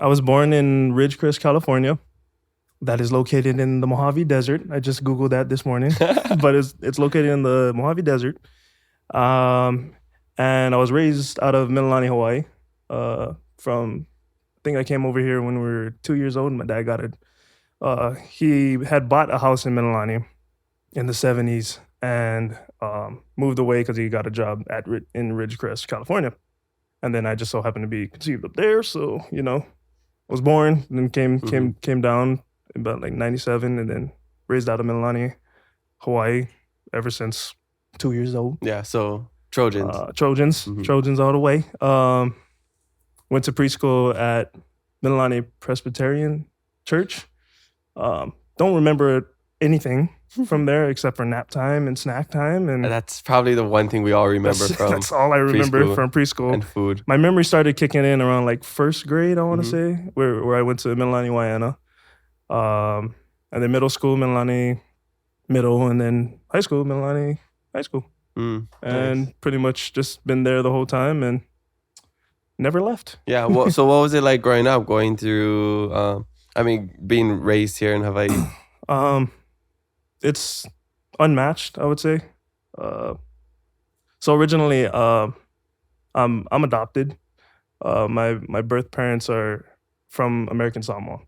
I was born in Ridgecrest, California. That is located in the Mojave Desert. I just Googled that this morning, but it's located in the Mojave Desert. Um, and I was raised out of Mililani, Hawaii. From I think I came over here when we were 2 years old. My dad got it. He had bought a house in Mililani in the 70s and moved away because he got a job in Ridgecrest, California. And then I just so happened to be conceived up there. So, was born and then came down about like 97 and then raised out of Mililani, Hawaii ever since 2 years old. Yeah, so Trojans. Trojans all the way. Went to preschool at Mililani Presbyterian Church. Don't remember anything from there except for nap time and snack time. And that's probably the one thing we all remember from That's all I remember from preschool. And food. My memory started kicking in around like first grade, I want to say, where I went to Mililani, Waiana. And then middle school, Mililani Middle, and then high school, Mililani High School. And nice. Pretty much just been there the whole time and never left. Yeah, so what was it like growing up, going through, being raised here in Hawaii? It's unmatched, I would say. So originally, I'm adopted. My birth parents are from American Samoa,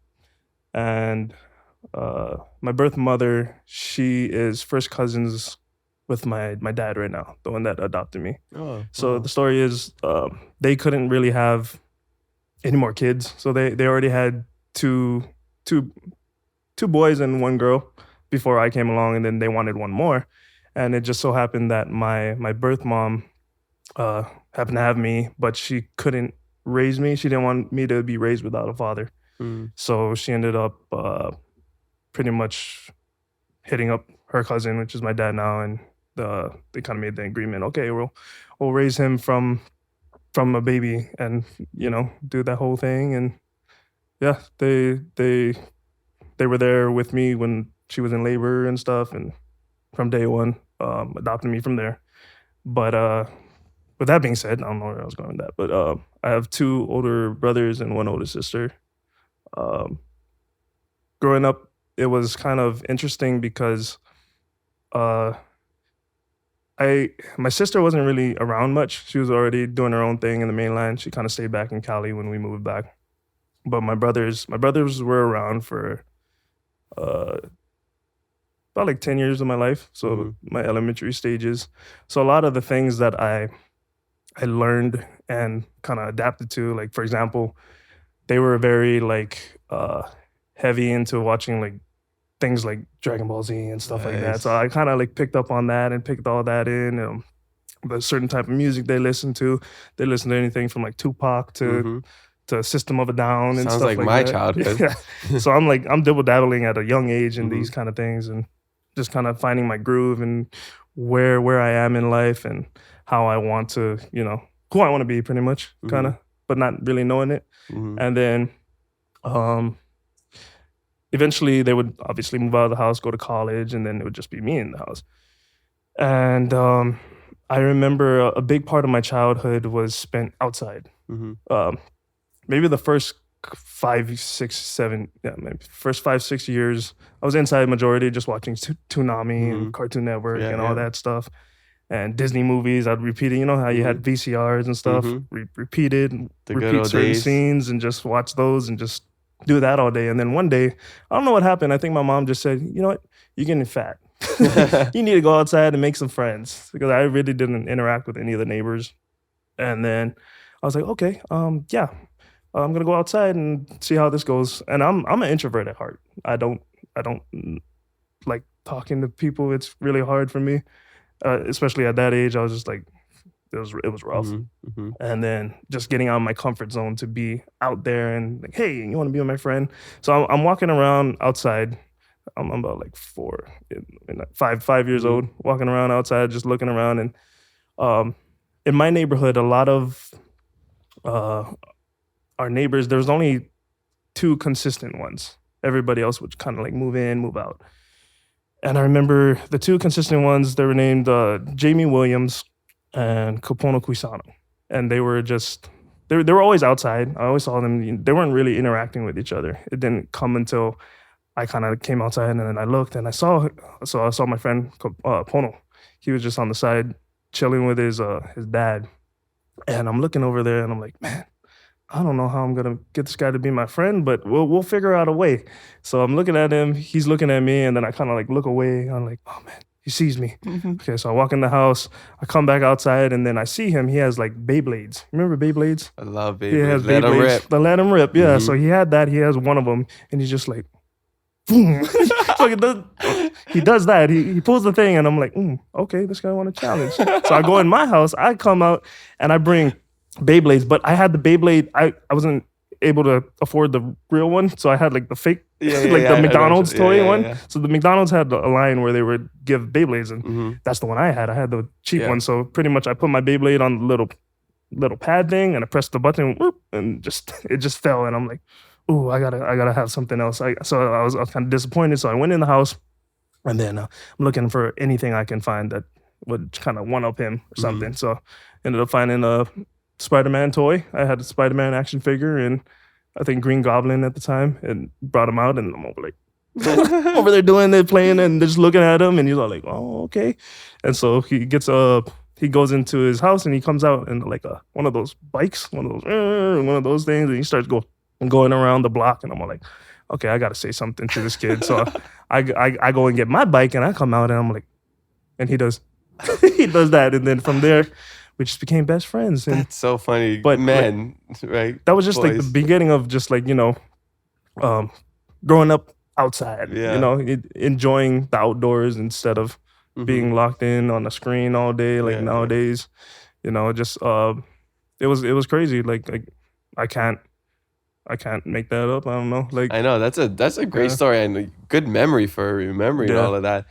and my birth mother, she is first cousins with my dad right now, the one that adopted me. So the story is, they couldn't really have any more kids, so they already had two boys and one girl before I came along, and then they wanted one more. And it just so happened that my birth mom happened to have me, but she couldn't raise me. She didn't want me to be raised without a father. So she ended up pretty much hitting up her cousin, which is my dad now, and they kind of made the agreement, okay, we'll raise him from a baby and, do that whole thing. And yeah, they were there with me when she was in labor and stuff, and from day one, adopted me from there. But with that being said, I don't know where I was going with that, but I have 2 older brothers and 1 older sister. Growing up, it was kind of interesting because my sister wasn't really around much. She was already doing her own thing in the mainland. She kind of stayed back in Cali when we moved back. But my brothers were around for about like 10 years of my life, so my elementary stages. So a lot of the things that I learned and kind of adapted to, like for example, they were very like heavy into watching like things like Dragon Ball Z and stuff like that. So I kind of like picked up on that and picked all that in. The certain type of music they listen to anything from like Tupac to System of a Down and Sounds stuff like my that. childhood. Yeah. So I'm double dabbling at a young age in these kind of things and just kind of finding my groove and where I am in life and how I want to, who I want to be pretty much, kind of, but not really knowing it. And then eventually they would obviously move out of the house, go to college, and then it would just be me in the house. And I remember a big part of my childhood was spent outside. Maybe the first 5, 6, 7, maybe first 5, 6 years, I was inside majority, just watching Toonami and Cartoon Network and all that stuff. And Disney movies, I'd repeat it. You know how you had VCRs and stuff, repeat certain scenes and just watch those and just do that all day. And then one day, I don't know what happened. I think my mom just said, you know what, you're getting fat. You need to go outside and make some friends, because I really didn't interact with any of the neighbors. And then I was like, okay, yeah, I'm gonna go outside and see how this goes. And I'm an introvert at heart. I don't like talking to people. It's really hard for me, especially at that age. I was just like, it was rough. And then just getting out of my comfort zone to be out there and like, hey, you want to be with my friend? So I'm walking around outside. I'm about like 5 years old, walking around outside, just looking around. And in my neighborhood, a lot of our neighbors, there was only 2 consistent ones. Everybody else would kind of like move in, move out. And I remember the 2 consistent ones, they were named Jamie Williams and Kapono Kuisano. And they were just they were always outside. I always saw them. They weren't really interacting with each other. It didn't come until I kind of came outside, and then I looked and I saw my friend Pono. He was just on the side chilling with his dad, and I'm looking over there and I'm like, man, I don't know how I'm gonna get this guy to be my friend, but we'll figure out a way. So I'm looking at him, he's looking at me, and then I kind of like look away. I'm like, oh man, he sees me. Okay, so I walk in the house, I come back outside, and then I see him. He has like Beyblades. Remember Beyblades? I love Beyblades. He has Let him rip. The let him rip. Yeah. So he had that. He has one of them, and he's just like, boom. So he does that. He pulls the thing, and I'm like, okay, this guy want a challenge. So I go in my house. I come out, and I bring Beyblades, but I had the Beyblade. I wasn't able to afford the real one, so I had like the fake, the McDonald's toy one. Yeah. So the McDonald's had a line where they would give Beyblades, and that's the one I had. I had the cheap one, so pretty much I put my Beyblade on the little pad thing, and I pressed the button, whoop, and it just fell, and I'm like, ooh, I gotta have something else. So I was kind of disappointed. So I went in the house, and then I'm looking for anything I can find that would kind of one up him or something. So ended up finding a Spider-Man toy. I had a Spider-Man action figure and I think Green Goblin at the time, and brought him out, and I'm over like over there doing it, playing, and just looking at him, and he's all like, oh, okay. And so he goes into his house and he comes out in like one of those bikes, one of those things, and he starts going around the block, and I'm all like, okay, I gotta say something to this kid. So I go and get my bike, and I come out, and I'm like, and he does that, and then from there we just became best friends. And, that's so funny. But men, like, right? That was just like the beginning of just like, growing up outside, enjoying the outdoors instead of being locked in on a screen all day. Like nowadays, just it was crazy. Like I can't make that up. I don't know. Like, I know that's a great story and a good memory for remembering all of that.